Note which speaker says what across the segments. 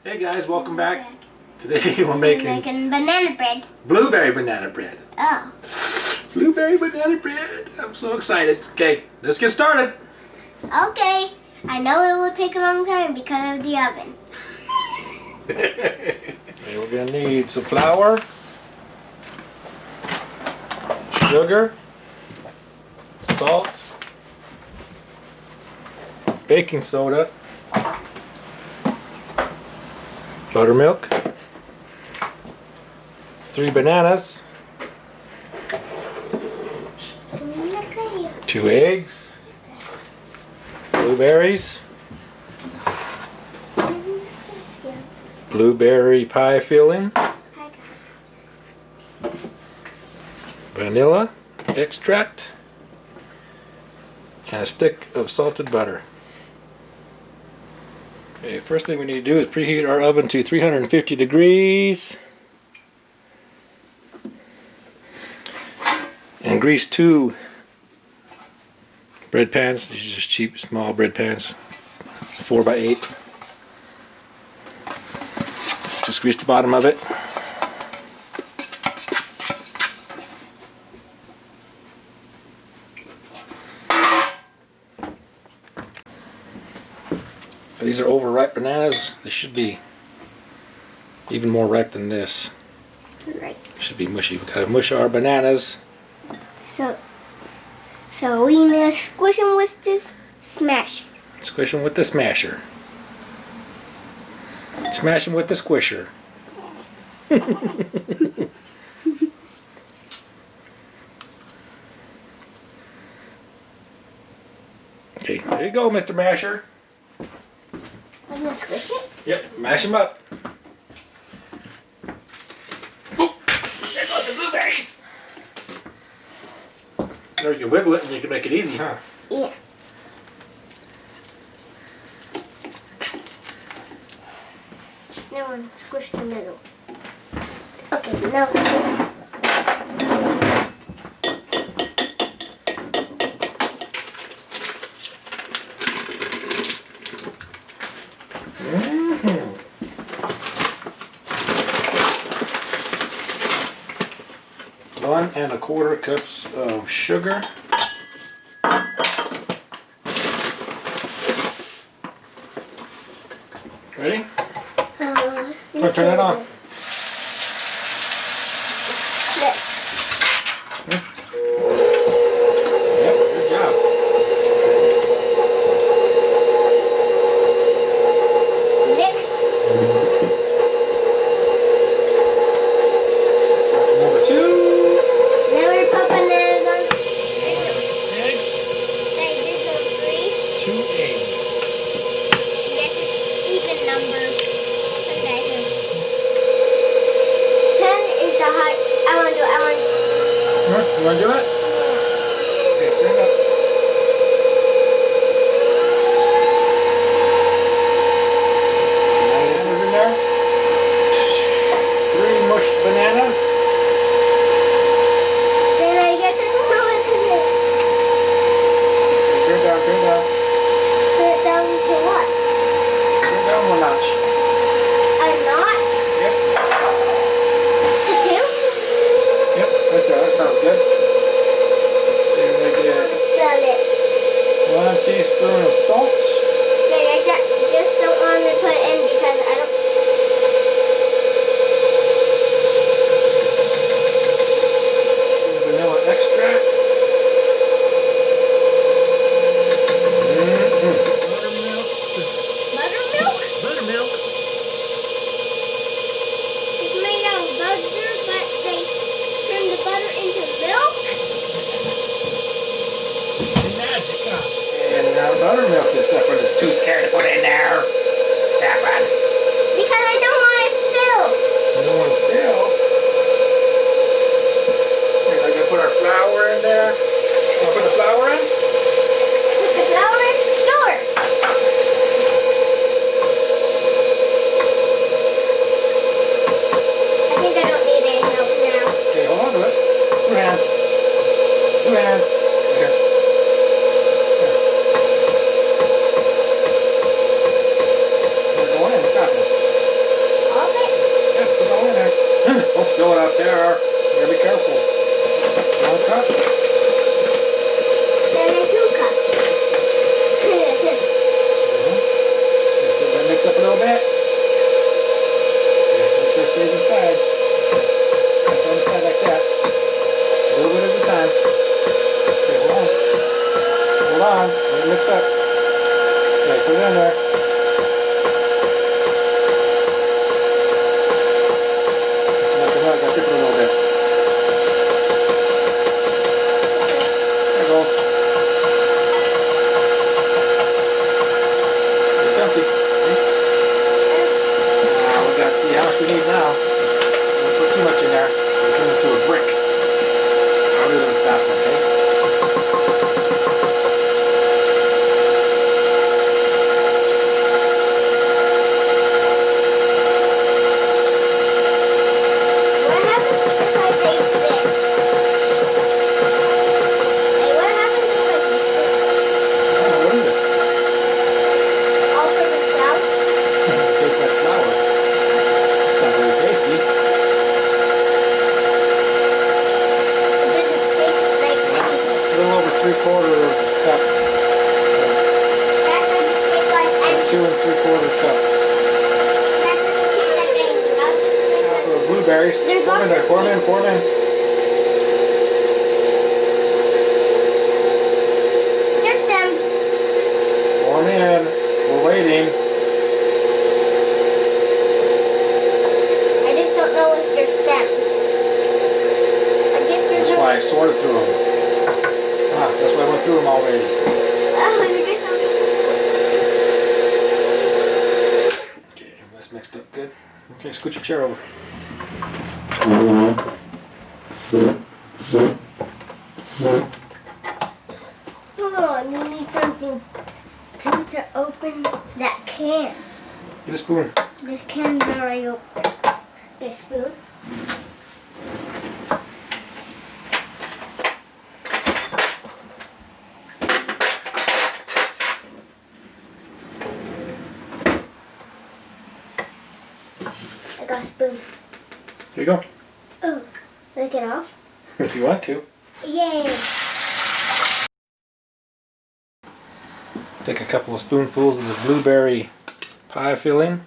Speaker 1: Hey guys, welcome back. Today we're making
Speaker 2: banana bread.
Speaker 1: Blueberry banana bread.
Speaker 2: Oh.
Speaker 1: Blueberry banana bread. I'm so excited. Okay, let's get started.
Speaker 2: Okay. I know it will take a long time because of the oven.
Speaker 1: Okay, we're gonna need some flour, sugar, salt, baking soda, buttermilk, 3 bananas, 2 eggs, blueberries, blueberry pie filling, vanilla extract, and a stick of salted butter. Okay, first thing we need to do is preheat our oven to 350 degrees and grease 2 bread pans. These are just cheap small bread pans, 4x8. Just grease the bottom of it. These are overripe bananas. They should be even more ripe than this.
Speaker 2: Right.
Speaker 1: Should be mushy. We gotta mush our bananas.
Speaker 2: So we need to squish them with this smash.
Speaker 1: Squish them with the smasher. Smash them with the squisher. Okay, there you go, Mr. Masher.
Speaker 2: I'm gonna squish it?
Speaker 1: Yep, mash them up. Oh, there goes the blueberries. There you can wiggle it and you can make it easy, huh?
Speaker 2: Yeah. Now I'm squish the middle. Okay, now.
Speaker 1: One and a quarter cups of sugar. Ready? Turn that on. Yep, good job.
Speaker 2: Next.
Speaker 1: Number 2.
Speaker 2: Now we're put bananas on.
Speaker 1: Eggs.
Speaker 2: Hey, this is 3.
Speaker 1: 2 eggs.
Speaker 2: This is even numbers. 10 is the high. I want to do it.
Speaker 1: You want to do it? Okay, turn it up. Bananas in there. 3 mushed bananas.
Speaker 2: Then I get to throw it in it.
Speaker 1: Turn it down, turn it down.
Speaker 2: Put it down to what?
Speaker 1: Turn it down 1 notch.
Speaker 2: A notch?
Speaker 1: Yep.
Speaker 2: To 2?
Speaker 1: Yep, right there. That sounds good. Then we get
Speaker 2: Sell it.
Speaker 1: 1 teaspoon of salt.
Speaker 2: Yeah, I just don't want to put it in because I don't.
Speaker 1: Vanilla extract. Buttermilk.
Speaker 2: Buttermilk?
Speaker 1: Buttermilk.
Speaker 2: It's made out of butter, but they turn the butter into milk?
Speaker 1: Magic, huh? And now buttermilk this out there. You gotta be careful. Don't cut.
Speaker 2: Then I do cut.
Speaker 1: That mix up a little bit. Yeah, make sure it stays inside. It's on the side like that. A little bit at a time. Okay, hold on. Hold on. Let it mix up. Okay, put it in there. Come on, gotta tip it a little bit. There you go. It's empty. See? Now we gotta see how much we need now. Don't put too much in there. It'll turn into a brick. I'll do this stop, okay?
Speaker 2: What happens if I bake this? Hey, what happens if I bake this?
Speaker 1: Oh, what is it?
Speaker 2: Also the south?
Speaker 1: Taste like flour. It's not very tasty.
Speaker 2: It doesn't taste like anything.
Speaker 1: A little over 3/4 cup.
Speaker 2: That doesn't taste like anything.
Speaker 1: 2 3/4 cup.
Speaker 2: That doesn't taste like anything. I'll just make
Speaker 1: For
Speaker 2: it.
Speaker 1: blueberries.
Speaker 2: There's
Speaker 1: Pour 'em in there. Pour 'em in. Pour 'em in.
Speaker 2: Just them.
Speaker 1: Pour 'em in. We're waiting.
Speaker 2: I just don't know if they're stems. I guess there's
Speaker 1: That's why I sorted through them. Ah, that's why I went through them already.
Speaker 2: Oh, you guess
Speaker 1: Okay, that's mixed up good. Okay, scoot your chair over.
Speaker 2: hold on. You need something to open that can.
Speaker 1: Get a spoon.
Speaker 2: This can's already open. This spoon. I got a spoon.
Speaker 1: Here you go.
Speaker 2: Oh, lick it off.
Speaker 1: If you want to.
Speaker 2: Yay!
Speaker 1: Take a couple of spoonfuls of the blueberry pie filling.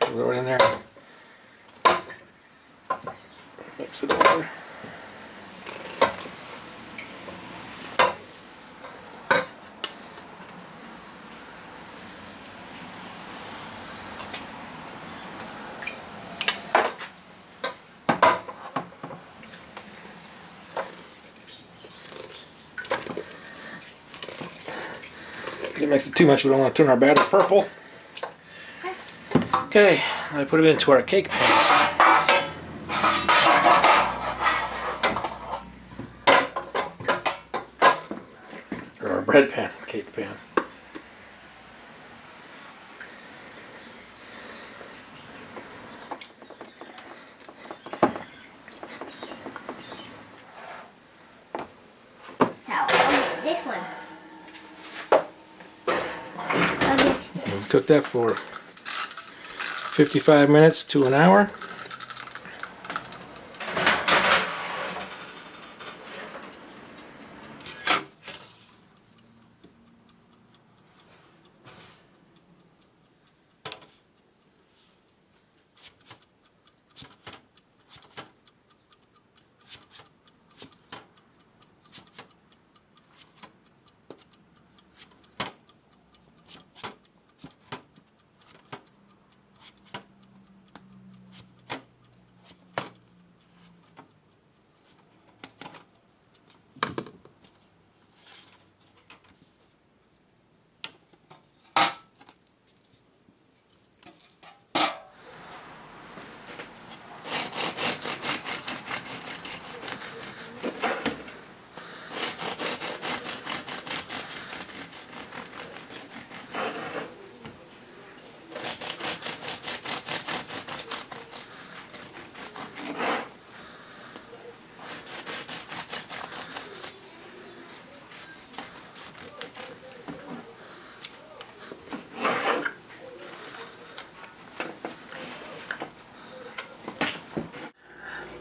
Speaker 1: Throw it in there. Mix it over. It makes it too much, we don't want to turn our batter purple. Okay, I put it into our cake pan. Or our bread pan, cake pan.
Speaker 2: Now, this one.
Speaker 1: We'll cook that for 55 minutes to an hour.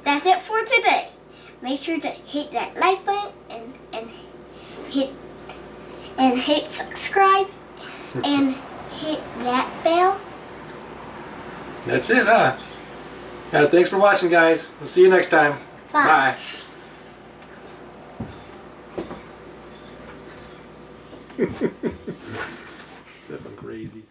Speaker 2: that's it for today. Make sure to hit that like button and hit subscribe and hit that bell.
Speaker 1: That's it, huh? Yeah, thanks for watching, guys. We'll see you next time.
Speaker 2: Bye.
Speaker 1: That's crazy.